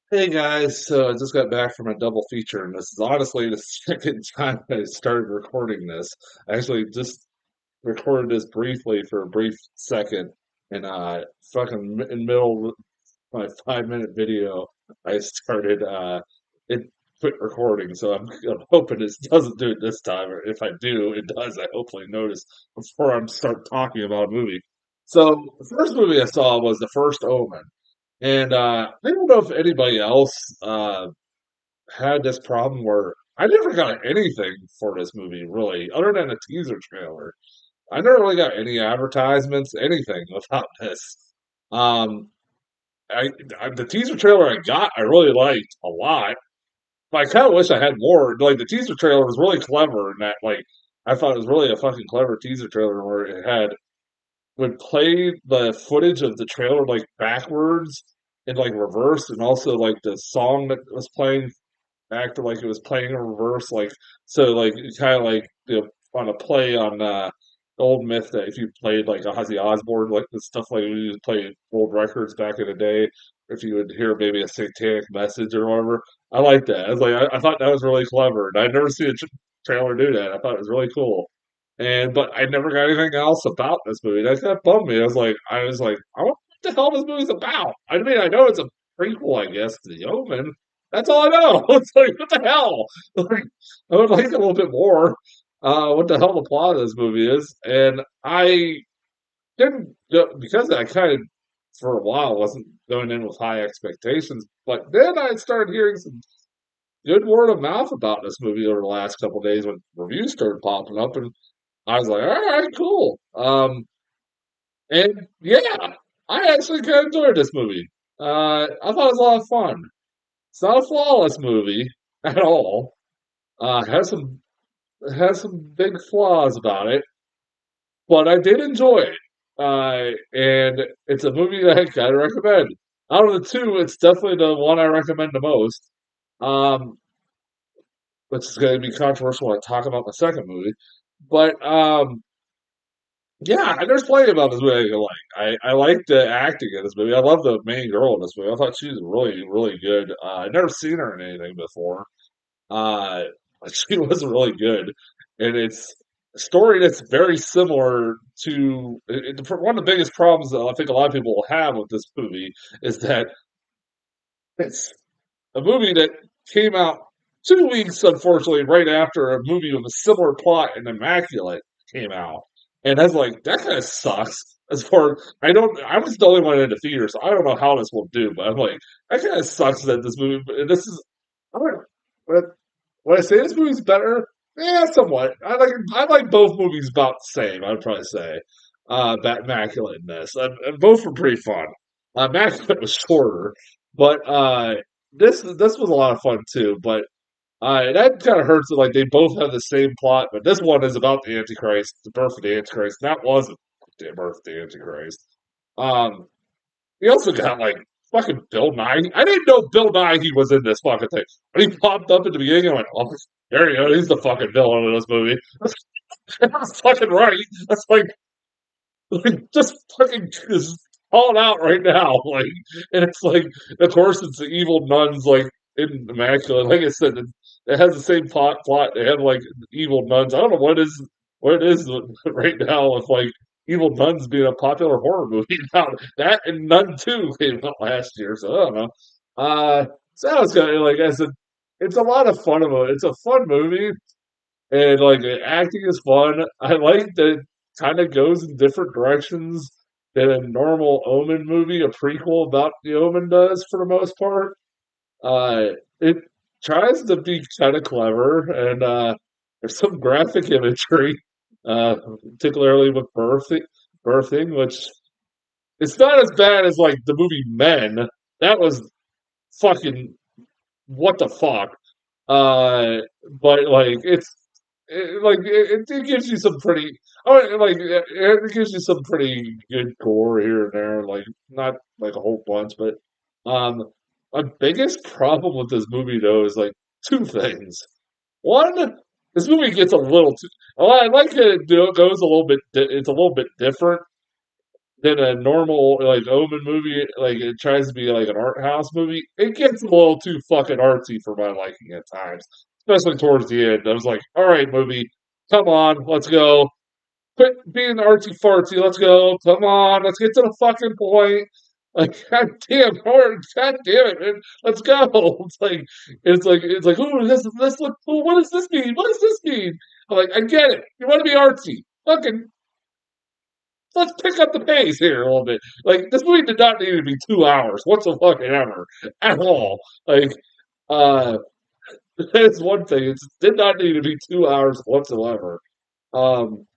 Hey guys, so I just got back from a double feature, and this is honestly the second time I started recording this. I actually just recorded this briefly for a brief second, and fucking in middle of my 5 minute video, I started it quit recording. So I'm hoping it doesn't do it this time, or if I do, it does. I hopefully notice before I start talking about a movie. So the first movie I saw was the first Omen. And I don't know if anybody else had this problem where I never got anything for this movie, really, other than a teaser trailer. I never really got any advertisements, anything about this. Um, the teaser trailer I got, I really liked a lot, but I kind of wish I had more. Like the teaser trailer was really clever in that, like I thought it was really a fucking clever teaser trailer where it had would play the footage of the trailer like backwards and like reverse, and also like the song that was playing acted like it was playing in reverse, like so like kind of like on a play on the old myth that if you played like Ozzy Osbourne, like the stuff like we used to play old records back in the day, if you would hear maybe a satanic message or whatever. I like that. I was like, I thought that was really clever, and I'd never seen a trailer do that. I thought it was really cool. And but I never got anything else about this movie. That kind of bummed me. I was like, I wonder what the hell this movie's about. I mean, I know it's a prequel, I guess, to The Omen. That's all I know. It's like, what the hell? Like, I would like a little bit more. What the hell the plot of this movie is, and I didn't because I kind of for a while wasn't going in with high expectations, but then I started hearing some good word of mouth about this movie over the last couple of days when reviews started popping up, and I was like, all right, cool. And yeah, I actually kind of enjoyed this movie. I thought it was a lot of fun. It's not a flawless movie at all. Has some big flaws about it, but I did enjoy it. And it's a movie that I kind of recommend. Out of the two, it's definitely the one I recommend the most. Um, which is going to be controversial when I talk about the second movie. But yeah, there's plenty about this movie I like. I like the acting in this movie. I love the main girl in this movie. I thought she was really, really good. I'd never seen her in anything before. Uh, she was really good, and it's a story that's very similar to one of the biggest problems that I think a lot of people will have with this movie is that it's a movie that came out 2 weeks, unfortunately, right after a movie with a similar plot and Immaculate came out. And I was like, that kind of sucks. As far I was the only one in the theater, so I don't know how this will do. But I'm like, that kind of sucks that this movie. This is, I don't know. When I say this movie's better, yeah, somewhat. I like both movies about the same. I'd probably say, Immaculate and this, and both were pretty fun. Immaculate was shorter, but this was a lot of fun too. But that kind of hurts. That like they both have the same plot, but this one is about the Antichrist, the birth of the Antichrist. That wasn't the birth of the Antichrist. Um, we also got like fucking Bill Nye. I didn't know Bill Nye he was in this fucking thing. When he popped up at the beginning, I went, "Oh, there you go. He's the fucking villain of this movie." That's fucking right. That's like just fucking just call it out right now. Like, and it's like, of course, it's the evil nuns like in Immaculate. Like I said, it has the same plot. They have like evil nuns. I don't know what it is right now with like evil nuns being a popular horror movie now. That and Nun Two came out last year, so I don't know. So that was kind of like I said, it's a lot of fun of it. It's a fun movie. And like the acting is fun. I like that it kind of goes in different directions than a normal Omen movie, a prequel about the Omen does for the most part. It tries to be kind of clever, and there's some graphic imagery, particularly with birthing, which it's not as bad as like the movie Men. That was fucking what the fuck. But like it gives you some pretty. Oh, like it gives you some pretty good gore here and there. Like not like a whole bunch, but um, my biggest problem with this movie though is like two things. One, this movie gets a little too. Well, I like that it goes a little bit. It's a little bit different than a normal like Omen movie. Like it tries to be like an art house movie. It gets a little too fucking artsy for my liking at times, especially towards the end. I was like, all right, movie, come on, let's go. Quit being artsy fartsy. Let's go. Come on, let's get to the fucking point. Like, god damn it, man. Let's go. It's like, ooh, this look cool. What does this mean? What does this mean? I'm like, I get it. You want to be artsy. Fucking let's pick up the pace here a little bit. Like this movie did not need to be 2 hours whatsoever at all. Like uh that's one thing. It did not need to be 2 hours whatsoever. Um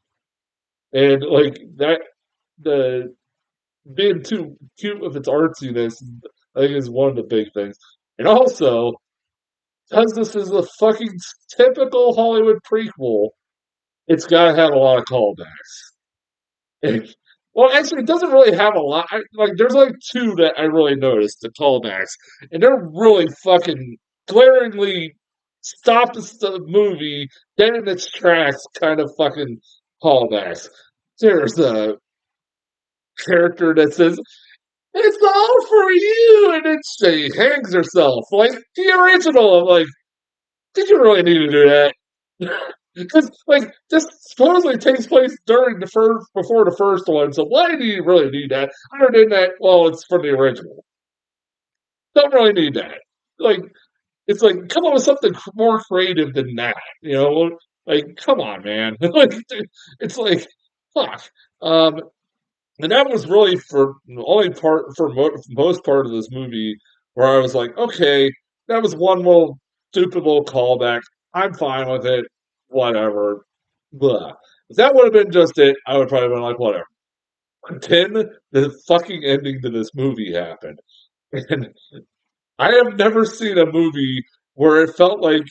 and like that the being too cute with its artsiness I think is one of the big things. And also, because this is a fucking typical Hollywood prequel, it's gotta have a lot of callbacks. Well, actually, it doesn't really have a lot. Like, there's like two that I really noticed the callbacks, and they're really fucking glaringly stop the movie dead in its tracks, kind of fucking callbacks. There's a character that says, "It's all for you," and then she hangs herself like the original. I'm like, did you really need to do that? Because like this supposedly takes place during the first before the first one, so why do you really need that? Other than that, well, it's from the original. Don't really need that. Like it's like come up with something more creative than that. You know, like come on, man. Like it's like fuck. Um, and that was really for the only part for most part of this movie where I was like, okay, that was one little stupid little callback. I'm fine with it. Whatever. Blah. If that would have been just it, I would probably have been like, whatever. But then the fucking ending to this movie happened. And I have never seen a movie where it felt like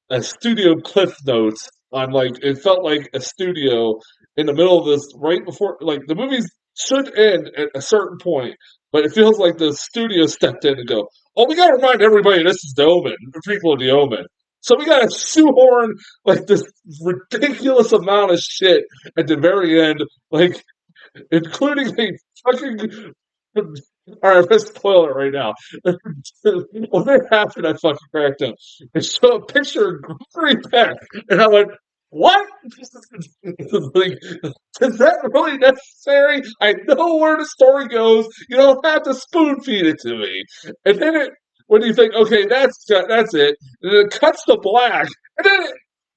a studio cliff notes on like it felt like a studio in the middle of this right before like the movies should end at a certain point, but it feels like the studio stepped in and go, oh, we gotta remind everybody this is the Omen, the prequel of the Omen. So we gotta shoehorn like this ridiculous amount of shit at the very end, like including a fucking all right, let's spoil it right now. When it happened, I fucking cracked up. It showed a picture of Gregory Peck, and I went, "What? Like, is that really necessary? I know where the story goes. You don't have to spoon feed it to me." And then when you think, "Okay, that's it," and then it cuts to black, and then it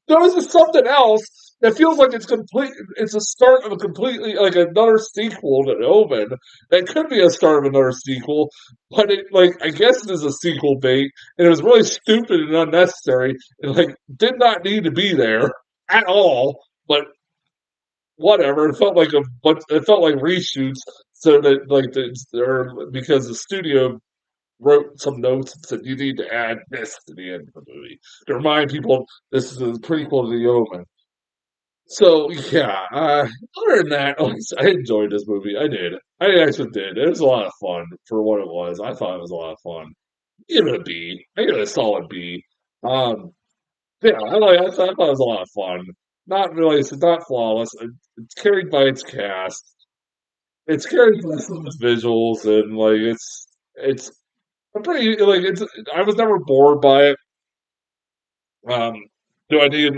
goes to something else that feels like it's complete. It's a start of a completely like another sequel to Omen. That could be a start of another sequel, but it like I guess it is a sequel bait, and it was really stupid and unnecessary, and like did not need to be there at all. But whatever, it felt like it felt like reshoots, so that like or because the studio wrote some notes and said you need to add this to the end of the movie to remind people this is a prequel to the Omen. So yeah, other than that, I enjoyed this movie. I did. I actually did. It was a lot of fun for what it was. I thought it was a lot of fun. Give it a B. I give it a solid B. Um, yeah, I thought it was a lot of fun. Not really. It's not flawless. It's carried by its cast. It's carried by some of its visuals, and like it's a pretty like it's. I was never bored by it. Um, do I need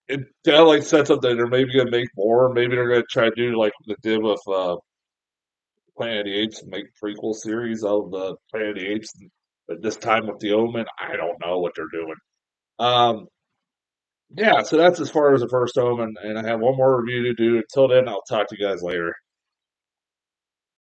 it kind of like sets up that they're maybe gonna make more. Maybe they're gonna try to do like the did with Planet of the Apes and make a prequel series of the Planet of the Apes, but this time with the Omen. I don't know what they're doing. Um, yeah, so that's as far as the first Omen, and I have one more review to do. Until then, I'll talk to you guys later.